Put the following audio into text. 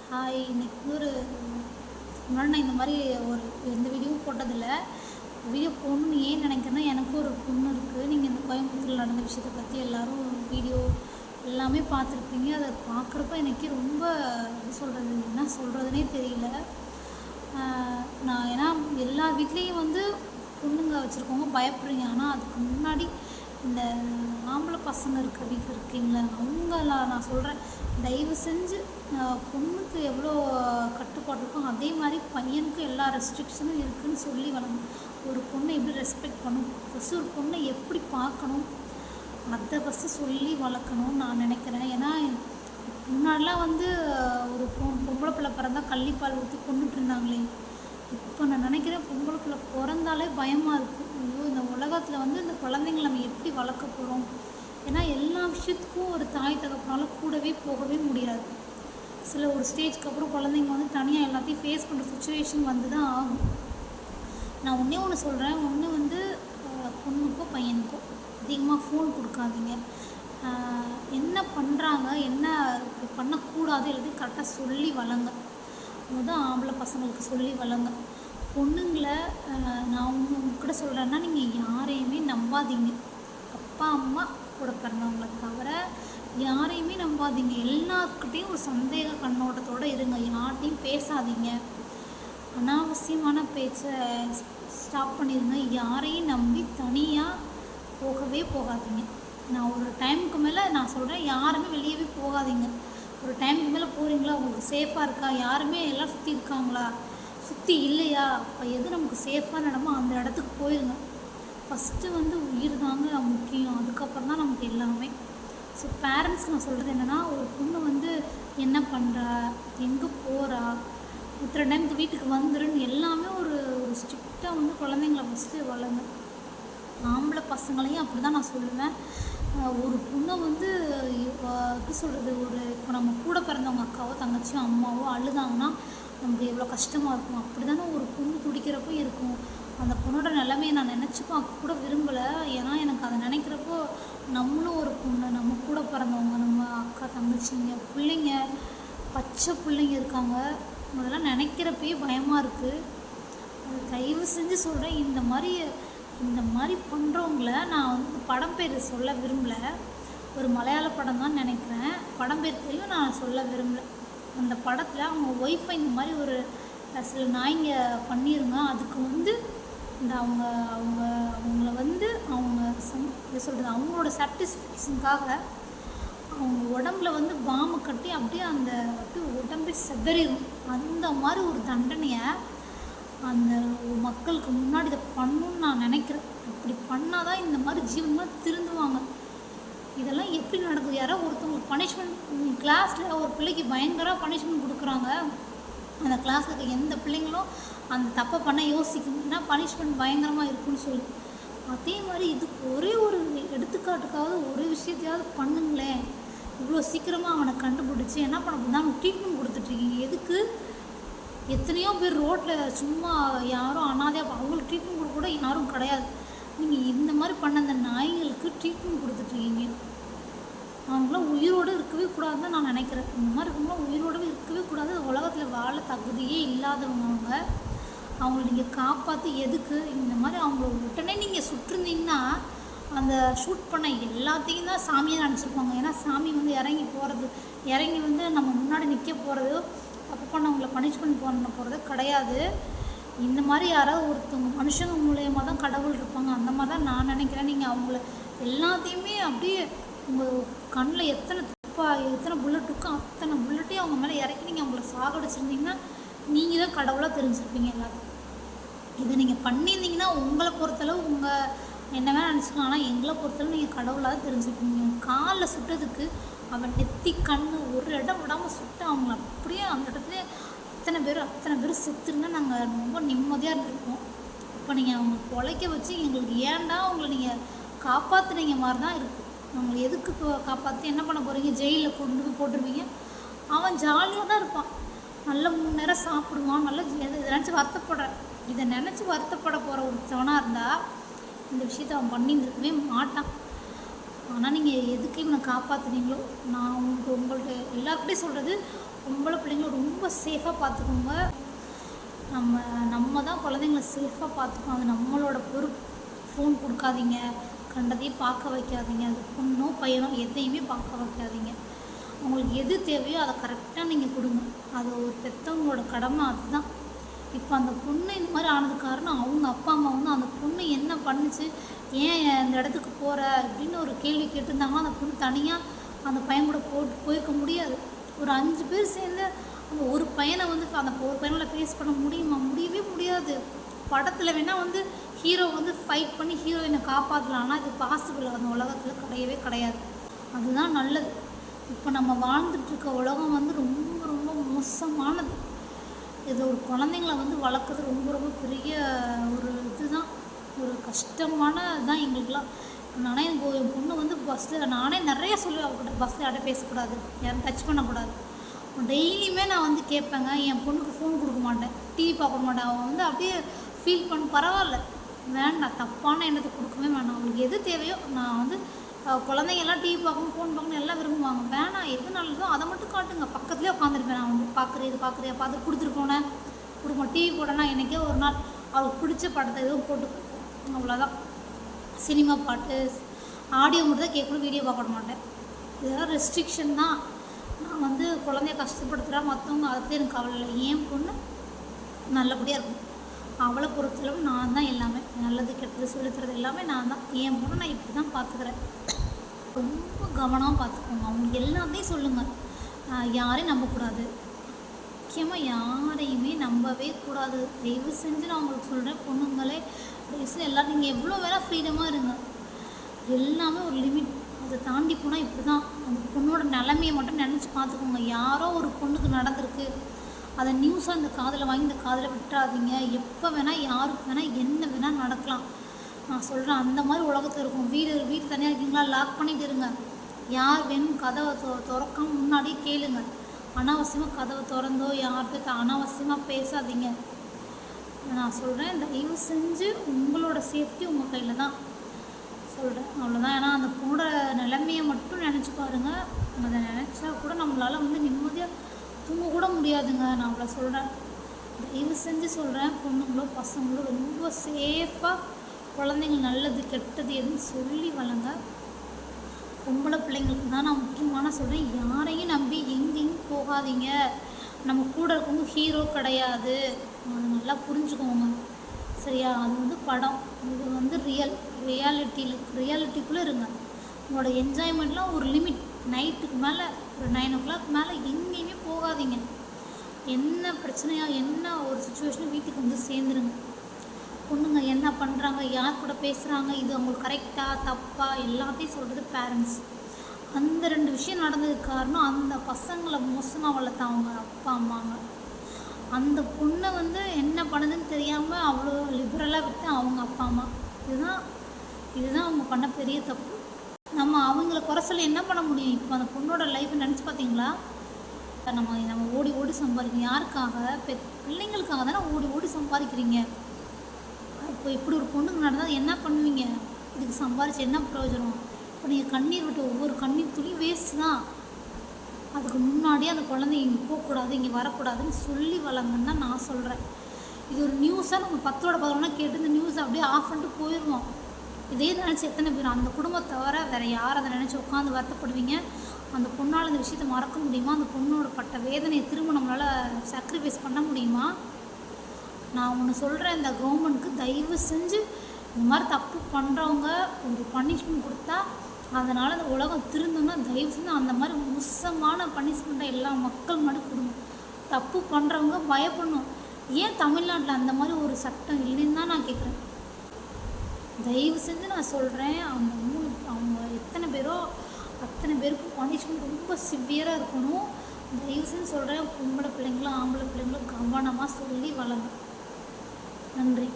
Hi. இன்னைக்கு வந்து முன்னாடி நான் இந்த மாதிரி ஒரு எந்த வீடியோவும் போட்டதில்லை. வீடியோ போடணும்னு ஏன் நினைக்கிறேன்னா, எனக்கும் ஒரு பொண்ணு இருக்குது. நீங்கள் இந்த கோயம்புத்தூரில் நடந்த விஷயத்தை பற்றி எல்லோரும் வீடியோ எல்லாமே பார்த்துருப்பீங்க. அதை பார்க்குறப்ப எனக்கே ரொம்ப எப்படி சொல்கிறது, என்ன சொல்கிறதுனே தெரியல. நான் ஏன்னா எல்லா வீட்லேயும் வந்து பொண்ணுங்க வச்சுருக்கவங்க பயப்படுறீங்க. ஆனால் அதுக்கு முன்னாடி இந்த ஆம்பளை பசங்க இருக்கிற வீட்டில் இருக்கீங்களா, அவங்கள நான் சொல்கிறேன், தயவு செஞ்சு பொண்ணுக்கு எவ்வளோ கட்டுப்பாடு இருக்கும் அதே மாதிரி பையனுக்கு எல்லா ரெஸ்ட்ரிக்ஷனும் இருக்குதுன்னு சொல்லி வளரணும். ஒரு பொண்ணை எப்படி ரெஸ்பெக்ட் பண்ணணும், ஃபஸ்ட்டு ஒரு பொண்ணை எப்படி பார்க்கணும், அதை ஃபஸ்ட்டு சொல்லி வளர்க்கணும்னு நான் நினைக்கிறேன். ஏன்னா முன்னாடிலாம் வந்து ஒரு பொம்பளை பிள்ளை பிறந்தா கள்ளிப்பால் ஊற்றி கொண்டுட்டு இருந்தாங்களே. இப்போ நான் நினைக்கிறேன், பொம்பளை பிள்ளை பிறந்தாலே பயமாக இருக்குது. ஐயோ, இந்த உலகத்தில் வந்து இந்த குழந்தைங்களை நம்ம எப்படி வளர்க்க போகிறோம். ஏன்னா எல்லா விஷயத்துக்கும் ஒரு தாய் தகப்பனால கூடவே போகவே முடியாது. சில ஒரு ஸ்டேஜ்க்கு அப்புறம் குழந்தைங்க வந்து தனியாக எல்லாத்தையும் ஃபேஸ் பண்ணுற சுச்சுவேஷன் வந்து தான் ஆகும். நான் ஒன்றே ஒன்று சொல்கிறேன், ஒன்று வந்து பொண்ணுக்கோ பையனுக்கோ அதிகமாக ஃபோன் கொடுக்காதீங்க. என்ன பண்ணுறாங்க, என்ன பண்ணக்கூடாது எல்லாத்தையும் கரெக்டாக சொல்லி வளங்க. முதல் ஆம்பளை பசங்களுக்கு சொல்லி வளங்க. பொண்ணுங்களை நான் உங்ககிட்ட சொல்கிறேன்னா, நீங்கள் யாரையுமே நம்பாதீங்க. அப்பா அம்மா கூட பிறந்தவங்களை தவிர யாரையுமே நம்பாதீங்க. எல்லாத்துக்கிட்டையும் ஒரு சந்தேக கண்ணோட்டத்தோடு இருங்க. யார்கிட்டையும் பேசாதீங்க. அனாவசியமான பேச்சை ஸ்டாப் பண்ணிடுங்க. யாரையும் நம்பி தனியாக போகவே போகாதீங்க. நான் ஒரு டைமுக்கு மேலே நான் சொல்கிறேன், யாருமே வெளியவே போகாதீங்க. ஒரு டைமுக்கு மேலே போகிறீங்களா, உங்களுக்கு சேஃபாக இருக்கா, யாருமே எல்லாம் சுற்றி இருக்காங்களா, சுற்றி இல்லையா, அப்போ எது நமக்கு சேஃபான இடமோ அந்த இடத்துக்கு போயிருங்க. ஃபஸ்ட்டு வந்து உயிர் தாங்க முக்கியம், அதுக்கப்புறம் தான் நமக்கு எல்லாமே. ஸோ பேரண்ட்ஸ் நான் சொல்கிறது என்னென்னா, ஒரு பொண்ணு வந்து என்ன பண்ணுறா, எங்கே போகிறா, இத்தனை டைமுக்கு வீட்டுக்கு வந்துருன்னு எல்லாமே ஒரு ஸ்ட்ரிக்டாக வந்து குழந்தைங்கள ஃபஸ்ட்டு வளங்க. ஆம்பளை பசங்களையும் அப்படி தான் நான் சொல்லுவேன். ஒரு பொண்ணை வந்து எப்படி சொல்கிறது, இப்போ நம்ம கூட பிறந்தவங்க அக்காவோ தங்கச்சியோ அம்மாவோ அழுதாங்கன்னா நமக்கு எவ்வளோ கஷ்டமாக இருக்கும். அப்படி தானே ஒரு பொண்ணு துடிக்கிறப்போ இருக்கும். அந்த பொண்ணோட நிலைமையை நான் நினச்சி பார்க்க கூட விரும்பலை. ஏன்னா எனக்கு அதை நினைக்கிறப்போ நம்மளும் ஒரு பொண்ணு, நம்ம கூட பிறந்தவங்க, நம்ம அக்கா தங்கச்சிங்க பிள்ளைங்க, பச்சை பிள்ளைங்க இருக்காங்க. அதெல்லாம் நினைக்கிறப்பயே பயமாக இருக்குது. தயவு செஞ்சு சொல்கிறேன், இந்த மாதிரி பண்ணுறவங்கள நான் வந்து படம் பேர் சொல்ல விரும்பலை. ஒரு மலையாள படம் தான் நினைக்கிறேன், படம் பேர் தெரியும், நான் சொல்ல விரும்பலை. அந்த படத்தில் அவங்க ஒய்ஃபை இந்த மாதிரி ஒரு சில நாய்ங்க பண்ணிடுங்க. அதுக்கு வந்து இந்த அவங்கள வந்து அவங்க சொல்கிறது அவங்களோட சாட்டிஸ்ஃபேக்ஷனுக்காக அவங்க உடம்புல வந்து பாம்பு கட்டி அப்படியே அந்த அப்படியே உடம்பே செதறிடும். அந்த மாதிரி ஒரு தண்டனையை அந்த மக்களுக்கு முன்னாடி இதை பண்ணணுன்னு நான் நினைக்கிறேன். அப்படி பண்ணால் தான் இந்த மாதிரி ஜீவனமாக திருந்துவாங்க. இதெல்லாம் எப்படி நடக்குது, யாரோ ஒருத்தவங்களுக்கு பனிஷ்மெண்ட் கிளாஸில் ஒரு பிள்ளைக்கு பயங்கர பனிஷ்மெண்ட் கொடுக்குறாங்க. அந்த கிளாஸில் இருக்க எந்த பிள்ளைங்களும் அந்த தப்பை பண்ண யோசிக்கணும்னா பனிஷ்மெண்ட் பயங்கரமாக இருக்குன்னு சொல்லி, அதே மாதிரி இதுக்கு ஒரே ஒரு எடுத்துக்காட்டுக்காவது ஒரு விஷயத்தையாவது பண்ணுங்களேன். இவ்வளோ சீக்கிரமாக அவனை கண்டுபிடிச்சி என்ன பண்ண தான் ட்ரீட்மெண்ட் கொடுத்துட்ருக்கீங்க. எதுக்கு? எத்தனையோ பேர் ரோட்டில் சும்மா யாரும் அனாதையாக அவங்களுக்கு ட்ரீட்மெண்ட் கொடுக்க கூட யாரும் கிடையாது. நீங்கள் இந்த மாதிரி பண்ண அந்த நாய்களுக்கு ட்ரீட்மெண்ட் கொடுத்துட்ருக்கீங்க. அவங்களாம் உயிரோடு இருக்கவே கூடாதுன்னு நான் நினைக்கிறேன். இந்த மாதிரி இருக்கவங்களாம் உயிரோடவே இருக்கவே கூடாது. உலகத்தில் வாழ தகுதியே இல்லாதவங்க அவங்கள நீங்கள் காப்பாற்றி எதுக்கு இந்த மாதிரி அவங்கள உடனே நீங்கள் சுட்டிருந்தீங்கன்னா அந்த ஷூட் பண்ண எல்லாத்தையும் தான் சாமியாக நினச்சிருப்பாங்க. ஏன்னா சாமி வந்து இறங்கி வந்து நம்ம முன்னாடி நிற்க போகிறது, தப்பு பண்ணவங்களை பனிஷ்மெண்ட் பண்ண போகிறது கிடையாது. இந்த மாதிரி யாராவது ஒருத்தவங்க மனுஷங்க மூலயமா தான் கடவுள் இருப்பாங்க. அந்த மாதிரி தான் நான் நினைக்கிறேன். நீங்கள் அவங்கள எல்லாத்தையுமே அப்படியே உங்கள் கண்ணில் எத்தனை புல்லட் இருக்கோ அத்தனை புல்லட்டையும் அவங்க மேலே இறக்கி நீங்கள் அவங்கள சாகடிச்சிருந்தீங்கன்னா நீங்கள் தான் கடவுளாக தெரிஞ்சிருப்பீங்க எல்லாத்தையும். இதை நீங்கள் பண்ணியிருந்தீங்கன்னா உங்களை பொறுத்தளவு உங்கள் என்ன வேணால் நினச்சிக்கலாம். ஆனால் எங்களை பொறுத்தளவு நீங்கள் கடவுளாக தெரிஞ்சுருப்பீங்க. காலில் சுட்டதுக்கு அவன் நெத்தி கண் ஒரு இடம் விடாமல் சுட்டு அவங்கள அப்படியே அந்த இடத்துல அத்தனை பேர் செத்துருந்தா நாங்கள் ரொம்ப நிம்மதியாக இருந்திருப்போம். இப்போ நீங்கள் அவங்க பொழைக்க வச்சு எங்களுக்கு ஏன்டா அவங்கள நீங்கள் காப்பாற்றுனீங்க மாதிரி தான் இருக்குது. அவங்களை எதுக்கு காப்பாற்றி என்ன பண்ண போகிறீங்க? ஜெயிலில் கொண்டு போய் போட்டுருவீங்க. அவன் ஜாலியாக தான் இருப்பான், நல்ல 3 நேரம் சாப்பிடுவான், நல்லா இதை நினச்சி வருத்தப்பட போகிற ஒருத்தவனாக இருந்தால் இந்த விஷயத்தை அவன் பண்ணியிருந்துருக்கவே மாட்டான். ஆனால் நீங்கள் எதுக்கு இவனை காப்பாற்றுனீங்களோ, நான் உங்கள்கிட்ட எல்லாருக்கிட்டையும் சொல்கிறது, பொம்பளை பிள்ளைங்களும் ரொம்ப ரொம்ப சேஃபாக பார்த்துக்கோங்க. நம்ம தான் குழந்தைங்கள சேஃபாக பார்த்துக்கணும். அது நம்மளோட பொறுப்பு. ஃபோன் கொடுக்காதீங்க, கண்டதையும் பார்க்க வைக்காதீங்க. அது பொண்ணோ பையனோ எதையுமே பார்க்க வைக்காதீங்க. உங்களுக்கு எது தேவையோ அதை கரெக்டாக நீங்கள் கொடுங்க. அது ஒரு பெற்றவங்களோட கடமை. அதுதான். இப்போ அந்த பொண்ணு இந்த மாதிரி ஆனது காரணம் அவங்க அப்பா அம்மா வந்து அந்த பொண்ணு என்ன பண்ணுச்சு, ஏன் இந்த இடத்துக்கு போகிற அப்படின்னு ஒரு கேள்வி கேட்டிருந்தாங்கன்னா அந்த பொண்ணு தனியாக அந்த பையன் கூட போயிருக்க முடியாது. ஒரு 5 பேர் சேர்ந்து அந்த ஒரு பையனை வந்து அந்த ஒரு பையனால் ஃபேஸ் பண்ண முடியுமா? முடியவே முடியாது. படத்தில் வேணால் வந்து ஹீரோ வந்து ஃபைட் பண்ணி ஹீரோயினை காப்பாற்றலாம். ஆனால் இது பாசிபிள் அந்த உலகத்தில் கிடையவே கிடையாது. அதுதான் நல்லது. இப்போ நம்ம வாழ்ந்துட்டுருக்க உலகம் வந்து ரொம்ப ரொம்ப மோசமானது. இது ஒரு குழந்தைங்கள வந்து வளர்க்குறது ரொம்ப ரொம்ப பெரிய ஒரு இதுதான், ஒரு கஷ்டமான தான் எங்களுக்கெலாம். நானே என் பொண்ணு வந்து பஸ்ஸில் நானே நிறைய சொல்லுவேன் அவகிட்ட, பஸ்ஸில் யார்கிட்ட பேசக்கூடாது, யாரும் டச் பண்ணக்கூடாது. டெய்லியுமே நான் வந்து கேட்பேங்க. என் பொண்ணுக்கு ஃபோன் கொடுக்க மாட்டேன், டிவி பார்க்க மாட்டேன். அவன் வந்து அப்படியே ஃபீல் பண்ண பரவாயில்ல, வேண்டாம், தப்பான எண்ணத்தை கொடுக்கவே வேண்டாம். அவங்களுக்கு எது தேவையோ நான் வந்து குழந்தைங்க எல்லாம் டிவி பார்க்கணும், ஃபோன் பார்க்கணும் எல்லாம் விரும்புவாங்க. வேணாம், எது நல்லதோ அதை மட்டும் காட்டுங்க. பக்கத்துலேயே உட்காந்துருப்பேன் நான் வந்து. பார்க்குறேன், இது பார்க்குறியா, பார்த்து கொடுத்துட்டு போனேன், கொடுப்போம். டிவி போட்டேன்னா எனக்கே ஒரு நாள் அவளுக்கு பிடிச்ச படத்தை எதுவும் போட்டு கொடுப்போம், அவ்வளோதான். சினிமா பாட்டு, ஆடியோ மட்டும் தான் கேட்கணும், வீடியோ பார்க்க மாட்டேன். இதெல்லாம் ரெஸ்ட்ரிக்ஷன் தான். நான் வந்து குழந்தைய கஷ்டப்படுத்துகிறா மற்றவங்க அதை பற்றி எனக்கு கவலை இல்லை. என் பொண்ணு நல்லபடியாக இருக்கும். அவளை பொறுத்தளவு நான் தான் எல்லாமே. நல்லது கெட்டது சொல்லித்தரது எல்லாமே நான் தான். என் பொண்ணை நான் இப்படி தான் பார்த்துக்கிறேன். ரொம்ப கவனமாக பார்த்துக்கோங்க. அவங்க எல்லாத்தையும் சொல்லுங்கள். யாரையும் நம்பக்கூடாது. முக்கியமாக யாரையுமே நம்பவே கூடாது. தயவு செஞ்சு நான் உங்களுக்கு சொல்கிறேன், பொண்ணுங்களே தயவு செஞ்சு எல்லோரும் நீங்கள் எவ்வளோ வேணால் ஃப்ரீடமாக இருங்க. எல்லாமே ஒரு லிமிட். அதை தாண்டி போனால் இப்படி தான். அந்த பொண்ணோட நிலைமையை மட்டும் நினச்சி பார்த்துக்கோங்க. யாரோ ஒரு பொண்ணுக்கு நடந்திருக்கு, அதை நியூஸாக இந்த காதில் வாங்கி இந்த காதில் விட்டுறாதீங்க. எப்போ வேணால் யாருக்கு வேணால் என்ன வேணால் நடக்கலாம். நான் சொல்கிறேன், அந்த மாதிரி உலகத்தில் இருக்கும். வீடு தனியாக இருக்கீங்களா, லாக் பண்ணிட்டு இருங்க. யார் வேணும் கதவை திறக்காம முன்னாடியே கேளுங்க. அனாவசியமாக கதவை திறந்தோ யார்கிட்ட அனாவசியமாக பேசாதீங்க. நான் சொல்கிறேன், தயவு செஞ்சு உங்களோட சேஃப்டி உங்கள் கையில் தான் சொல்கிறேன், அவ்வளோதான். ஏன்னா அந்த பொண்ணோட நிலைமையை மட்டும் நினச்சி பாருங்கள். அதை நினச்சா கூட நம்மளால் வந்து நிம்மதியாக தூங்க கூட முடியாதுங்க. நான் அவ்வளோ சொல்கிறேன். தயவு செஞ்சு சொல்கிறேன், பொண்ணுங்களோ பசங்களோ ரொம்ப சேஃபாக குழந்தைங்க நல்லது கெட்டது எதுன்னு சொல்லி வளங்க. பொம்பளை பிள்ளைங்களுக்கு தான் நான் முக்கியமான சொல்கிறேன், யாரையும் நம்பி எங்கேயும் போகாதீங்க. நம்ம கூட இருக்கவங்க ஹீரோ கிடையாது, அதை நல்லா புரிஞ்சுக்கோங்க, சரியா? அது வந்து படம், இது வந்து ரியாலிட்டிக்குள்ளே இருங்க. உங்களோட என்ஜாய்மெண்ட்லாம் ஒரு லிமிட். நைட்டுக்கு மேலே ஒரு 9 o'clock மேலே எங்கேயுமே போகாதீங்க. என்ன பிரச்சனையாக என்ன ஒரு சுச்சுவேஷனும் வீட்டுக்கு வந்து சேர்ந்துருங்க. பொண்ணுங்க என்ன பண்ணுறாங்க, யார் கூட பேசுகிறாங்க, இது அவங்களுக்கு கரெக்டாக தப்பா எல்லாத்தையும் சொல்கிறது பேரண்ட்ஸ். அந்த 2 விஷயம் நடந்ததுக்கு காரணம் அந்த பசங்களை மோசமாக வளர்த்த அவங்க அப்பா அம்மாங்க. அந்த பொண்ணை வந்து என்ன பண்ணுதுன்னு தெரியாமல் அவ்வளோ லிபரலாக விட்டு அவங்க அப்பா அம்மா. இதுதான் அவங்க பண்ண பெரிய தப்பு. நம்ம அவங்கள குறை சொல்லி என்ன பண்ண முடியும்? இப்போ அந்த பொண்ணோட லைஃப்பை நினச்சி பார்த்தீங்களா? நம்ம ஓடி ஓடி சம்பாதிக்கிறோம். யாருக்காக? பிள்ளைங்களுக்காக தானே ஓடி ஓடி சம்பாதிக்கிறீங்க. இப்போ இப்படி ஒரு பொண்ணுக்கு நடந்தால் என்ன பண்ணுவீங்க? இதுக்கு சம்பாதிச்சு என்ன பிரயோஜனம்? இப்போ நீங்கள் கண்ணீர் விட்டு ஒவ்வொரு கண்ணீர் துளி வேஸ்ட்டு தான். அதுக்கு முன்னாடியே அந்த குழந்தை இங்கே போகக்கூடாது, இங்கே வரக்கூடாதுன்னு சொல்லி வளங்கன்னு தான் நான் சொல்கிறேன். இது ஒரு நியூஸாக நம்ம 10ஓட 11 கேட்டு இந்த நியூஸை அப்படியே ஆஃப் பண்ணிட்டு போயிடுவோம். இதே நினச்சி எத்தனை பேர் அந்த குடும்பத்தை தவிர வேறு யார் அதை நினச்சி உட்காந்து வருத்தப்படுவீங்க? அந்த பொண்ணால் இந்த விஷயத்தை மறக்க முடியுமா? அந்த பொண்ணோட பட்ட வேதனையை திரும்ப நம்மளால் சாக்ரிஃபைஸ் பண்ண முடியுமா? நான் ஒன்று சொல்கிறேன், இந்த கவர்மெண்ட்டுக்கு தயவு செஞ்சு இந்த மாதிரி தப்பு பண்ணுறவங்க ஒரு பனிஷ்மெண்ட் கொடுத்தா அதனால் இந்த உலகம் திருந்தோன்னா தயவு செஞ்சு அந்த மாதிரி மோசமான பனிஷ்மெண்ட்டை எல்லா மக்கள் முன்னாடி கொடுங்க. தப்பு பண்ணுறவங்க பயப்படணும். ஏன் தமிழ்நாட்டில் அந்த மாதிரி ஒரு சட்டம் இல்லைன்னு தான் நான் கேட்குறேன். தயவு செஞ்சு நான் சொல்கிறேன், அவங்க எத்தனை பேரோ அத்தனை பேருக்கும் பனிஷ்மெண்ட் ரொம்ப சிவியராக இருக்கணும். தயவு செஞ்சு சொல்கிறேன், பொம்பளை பிள்ளைங்களும் ஆம்பளை பிள்ளைங்களும் கவனமாக சொல்லி வளங்க. நன்றி.